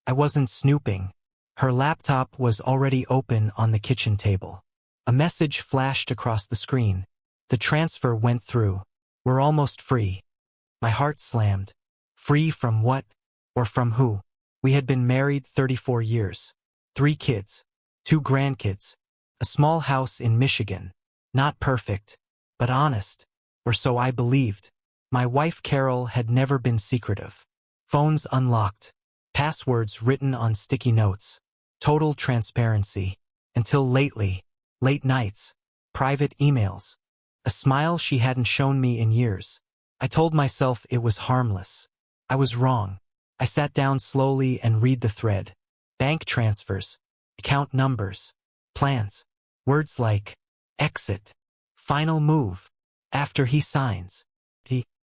I wasn't snooping. Her laptop was already open on the kitchen table. A message flashed across the screen. The transfer went through. We're almost free. My heart slammed. Free from what? Or from who? We had been married 34 years. 3 kids. 2 grandkids. A small house in Michigan. Not perfect, but honest. Or so I believed. My wife Carol had never been secretive. Phones unlocked. Passwords written on sticky notes. Total transparency. Until lately. Late nights. Private emails. A smile she hadn't shown me in years. I told myself it was harmless. I was wrong. I sat down slowly and read the thread. Bank transfers. Account numbers. Plans. Words like exit. Final move. After he signs.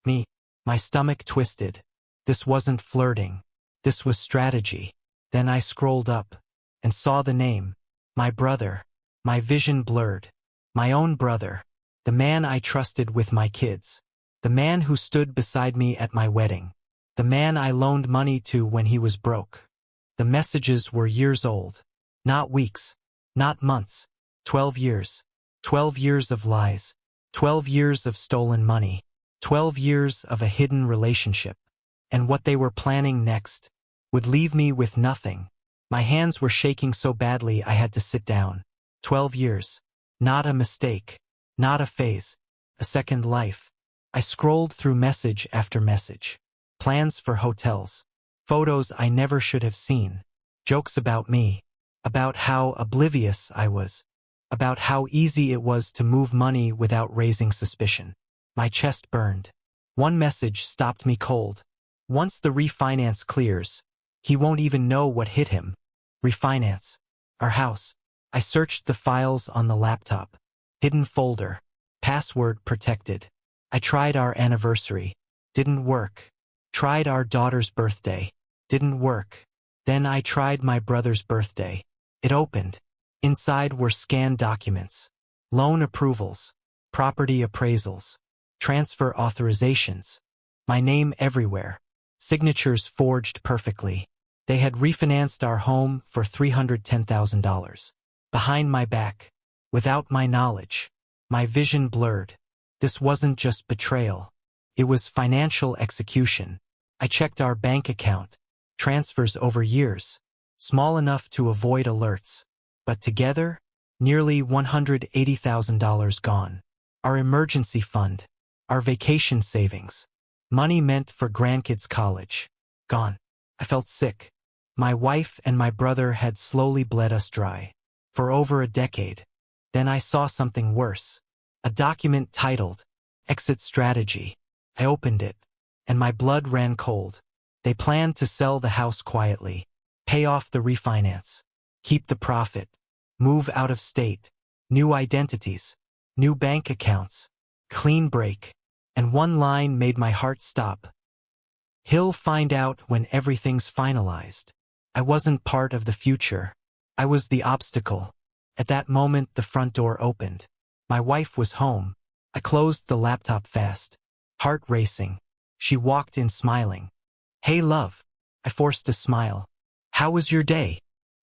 Me. My stomach twisted. This wasn't flirting. This was strategy. Then I scrolled up and saw the name. My brother. My vision blurred. My own brother. The man I trusted with my kids. The man who stood beside me at my wedding. The man I loaned money to when he was broke. The messages were years old. Not weeks. Not months. 12 years. 12 years of lies. 12 years of stolen money. 12 years of a hidden relationship. And what they were planning next would leave me with nothing. My hands were shaking so badly I had to sit down. 12 years. Not a mistake. Not a phase. A second life. I scrolled through message after message. Plans for hotels. Photos I never should have seen. Jokes about me. About how oblivious I was. About how easy it was to move money without raising suspicion. My chest burned. One message stopped me cold. Once the refinance clears, he won't even know what hit him. Refinance. Our house. I searched the files on the laptop. Hidden folder. Password protected. I tried our anniversary. Didn't work. Tried our daughter's birthday. Didn't work. Then I tried my brother's birthday. It opened. Inside were scanned documents. Loan approvals. Property appraisals. Transfer authorizations. My name everywhere. Signatures forged perfectly. They had refinanced our home for $310,000. Behind my back. Without my knowledge. My vision blurred. This wasn't just betrayal. It was financial execution. I checked our bank account. Transfers over years. Small enough to avoid alerts. But together, nearly $180,000 gone. Our emergency fund. Our vacation savings. Money meant for grandkids' college. Gone. I felt sick. My wife and my brother had slowly bled us dry. For over a decade. Then I saw something worse. A document titled, Exit Strategy. I opened it, and my blood ran cold. They planned to sell the house quietly. Pay off the refinance. Keep the profit. Move out of state. New identities. New bank accounts. Clean break. And one line made my heart stop. He'll find out when everything's finalized. I wasn't part of the future. I was the obstacle. At that moment, the front door opened. My wife was home. I closed the laptop fast. Heart racing. She walked in smiling. Hey, love. I forced a smile. How was your day?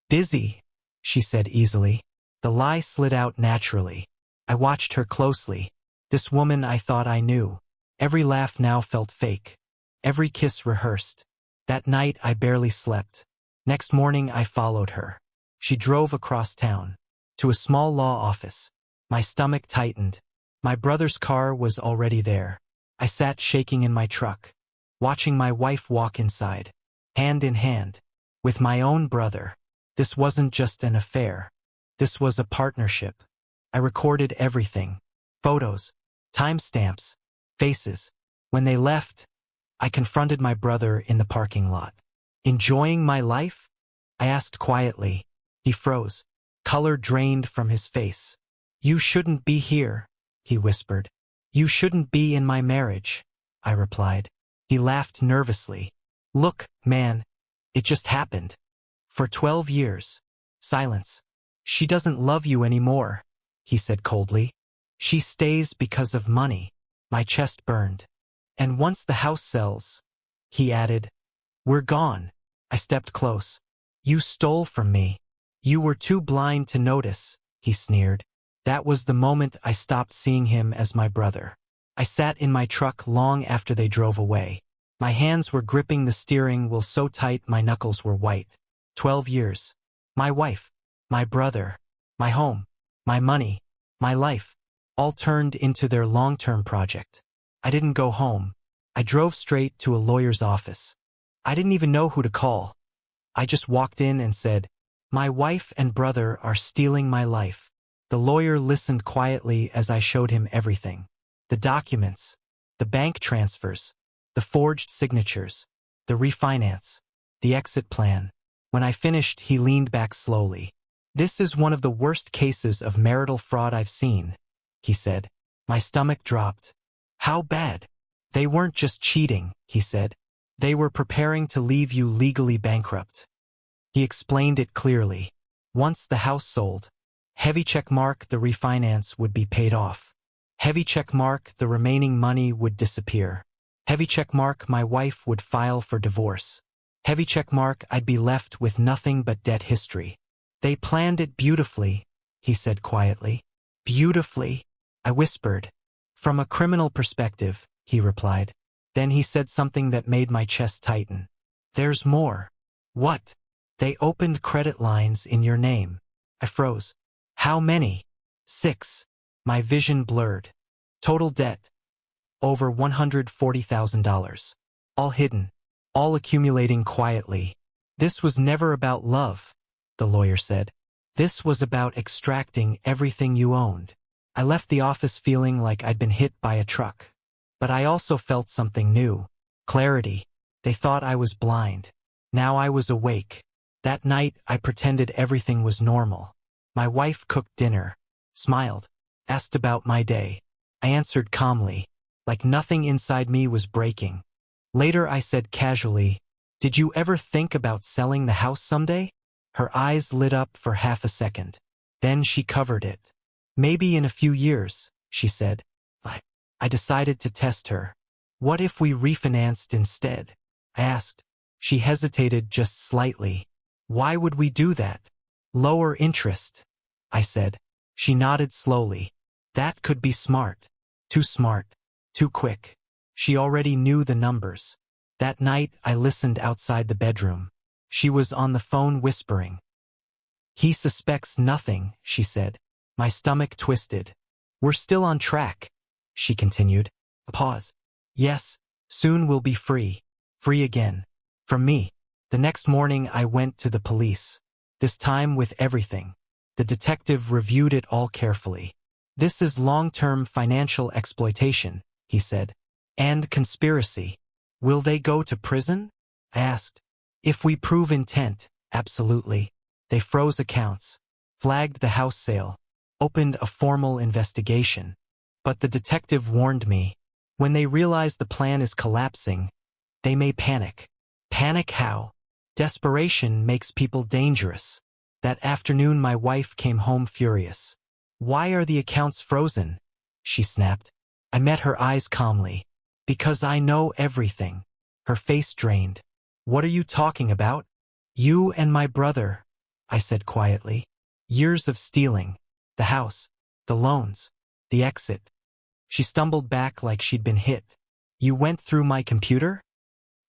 Busy, she said easily. The lie slid out naturally. I watched her closely. This woman I thought I knew. Every laugh now felt fake. Every kiss rehearsed. That night I barely slept. Next morning I followed her. She drove across town. To a small law office. My stomach tightened. My brother's car was already there. I sat shaking in my truck. Watching my wife walk inside. Hand in hand. With my own brother. This wasn't just an affair. This was a partnership. I recorded everything. Photos. Timestamps. Faces. When they left, I confronted my brother in the parking lot. Enjoying my life? I asked quietly. He froze. Color drained from his face. You shouldn't be here, he whispered. You shouldn't be in my marriage, I replied. He laughed nervously. Look, man, it just happened. For 12 years. Silence. She doesn't love you anymore, he said coldly. She stays because of money. My chest burned. And once the house sells, he added, we're gone. I stepped close. You stole from me. You were too blind to notice, he sneered. That was the moment I stopped seeing him as my brother. I sat in my truck long after they drove away. My hands were gripping the steering wheel so tight my knuckles were white. 12 years. My wife, my brother, my home, my money, my life, all turned into their long-term project. I didn't go home. I drove straight to a lawyer's office. I didn't even know who to call. I just walked in and said, "My wife and brother are stealing my life." The lawyer listened quietly as I showed him everything. The documents, the bank transfers, the forged signatures, the refinance, the exit plan. When I finished, he leaned back slowly. "This is one of the worst cases of marital fraud I've seen," he said. My stomach dropped. "How bad?" "They weren't just cheating," he said. "They were preparing to leave you legally bankrupt." He explained it clearly. Once the house sold, heavy check mark, the refinance would be paid off. Heavy check mark, the remaining money would disappear. Heavy check mark, my wife would file for divorce. Heavy check mark, I'd be left with nothing but debt history. "They planned it beautifully," he said quietly. "Beautifully," I whispered. "From a criminal perspective," he replied. Then he said something that made my chest tighten. "There's more." "What?" "They opened credit lines in your name." I froze. "How many?" "6. My vision blurred. Total debt, over $140,000. All hidden, all accumulating quietly. "This was never about love," the lawyer said. "This was about extracting everything you owned." I left the office feeling like I'd been hit by a truck. But I also felt something new. Clarity. They thought I was blind. Now I was awake. That night, I pretended everything was normal. My wife cooked dinner, smiled, asked about my day. I answered calmly, like nothing inside me was breaking. Later I said casually, "Did you ever think about selling the house someday?" Her eyes lit up for half a second. Then she covered it. "Maybe in a few years," she said. I decided to test her. "What if we refinanced instead?" I asked. She hesitated just slightly. "Why would we do that?" "Lower interest," I said. She nodded slowly. "That could be smart." Too smart. Too quick. She already knew the numbers. That night, I listened outside the bedroom. She was on the phone whispering. "He suspects nothing," she said. My stomach twisted. "We're still on track," she continued. A pause. "Yes, soon we'll be free. Free again. From me." The next morning I went to the police. This time with everything. The detective reviewed it all carefully. "This is long-term financial exploitation," he said. "And conspiracy." "Will they go to prison?" I asked. "If we prove intent, absolutely." They froze accounts, flagged the house sale, opened a formal investigation. But the detective warned me, when they realize the plan is collapsing, they may panic. Panic how? Desperation makes people dangerous. That afternoon my wife came home furious. "Why are the accounts frozen?" she snapped. I met her eyes calmly. "Because I know everything." Her face drained. "What are you talking about?" "You and my brother," I said quietly. "Years of stealing. The house, the loans, the exit." She stumbled back like she'd been hit. "You went through my computer?"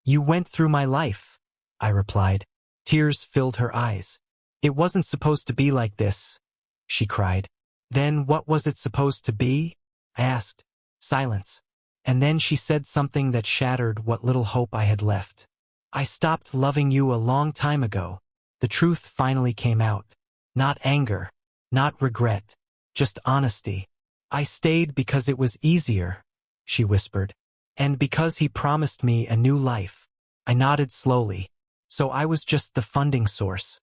"You went through my life," I replied. Tears filled her eyes. "It wasn't supposed to be like this," she cried. "Then what was it supposed to be?" I asked. Silence. And then she said something that shattered what little hope I had left. "I stopped loving you a long time ago." The truth finally came out. Not anger, not regret, just honesty. "I stayed because it was easier," she whispered. "And because he promised me a new life." I nodded slowly. "So I was just the funding source."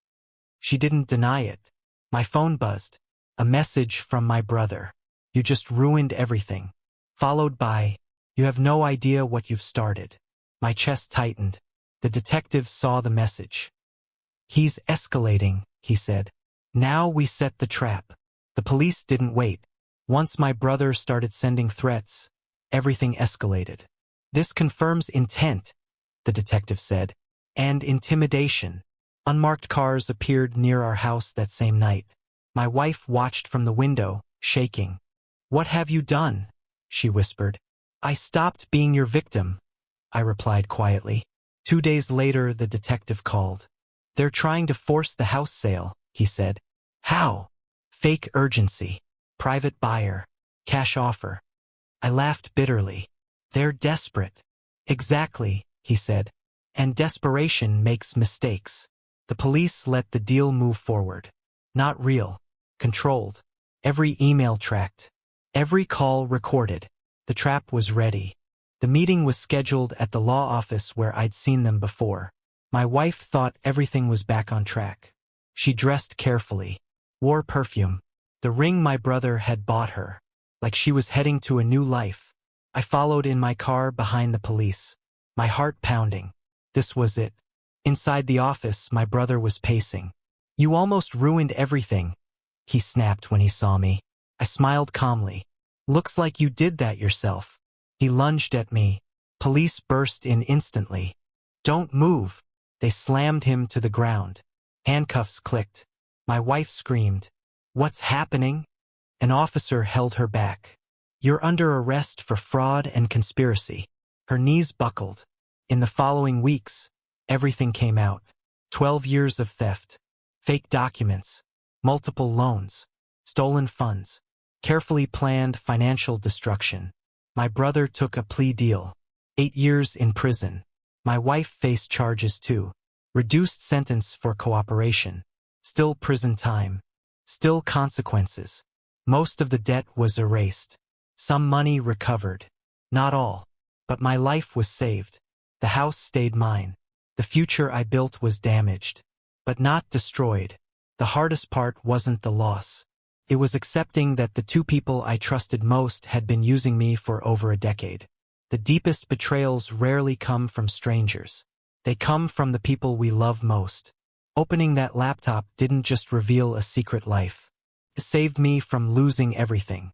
She didn't deny it. My phone buzzed. A message from my brother. "You just ruined everything." Followed by, "You have no idea what you've started." My chest tightened. The detective saw the message. "He's escalating," he said. "Now we set the trap." The police didn't wait. Once my brother started sending threats, everything escalated. "This confirms intent," the detective said. And intimidation. Unmarked cars appeared near our house that same night. My wife watched from the window, shaking. "What have you done?" she whispered. "I stopped being your victim," I replied quietly. 2 days later, the detective called. "They're trying to force the house sale," he said. "How?" "Fake urgency. Private buyer. Cash offer." I laughed bitterly. "They're desperate." "Exactly," he said. "And desperation makes mistakes." The police let the deal move forward. Not real. Controlled. Every email tracked. Every call recorded. The trap was ready. The meeting was scheduled at the law office where I'd seen them before. My wife thought everything was back on track. She dressed carefully. Wore perfume. The ring my brother had bought her. Like she was heading to a new life. I followed in my car behind the police. My heart pounding. This was it. Inside the office, my brother was pacing. "You almost ruined everything," he snapped when he saw me. I smiled calmly. "Looks like you did that yourself." He lunged at me. Police burst in instantly. "Don't move." They slammed him to the ground. Handcuffs clicked. My wife screamed. "What's happening?" An officer held her back. "You're under arrest for fraud and conspiracy." Her knees buckled. In the following weeks, everything came out. 12 years of theft. Fake documents. Multiple loans. Stolen funds. Carefully planned financial destruction. My brother took a plea deal. 8 years in prison. My wife faced charges too. Reduced sentence for cooperation. Still prison time. Still consequences. Most of the debt was erased. Some money recovered. Not all. But my life was saved. The house stayed mine. The future I built was damaged. But not destroyed. The hardest part wasn't the loss. It was accepting that the two people I trusted most had been using me for over a decade. The deepest betrayals rarely come from strangers. They come from the people we love most. Opening that laptop didn't just reveal a secret life. It saved me from losing everything.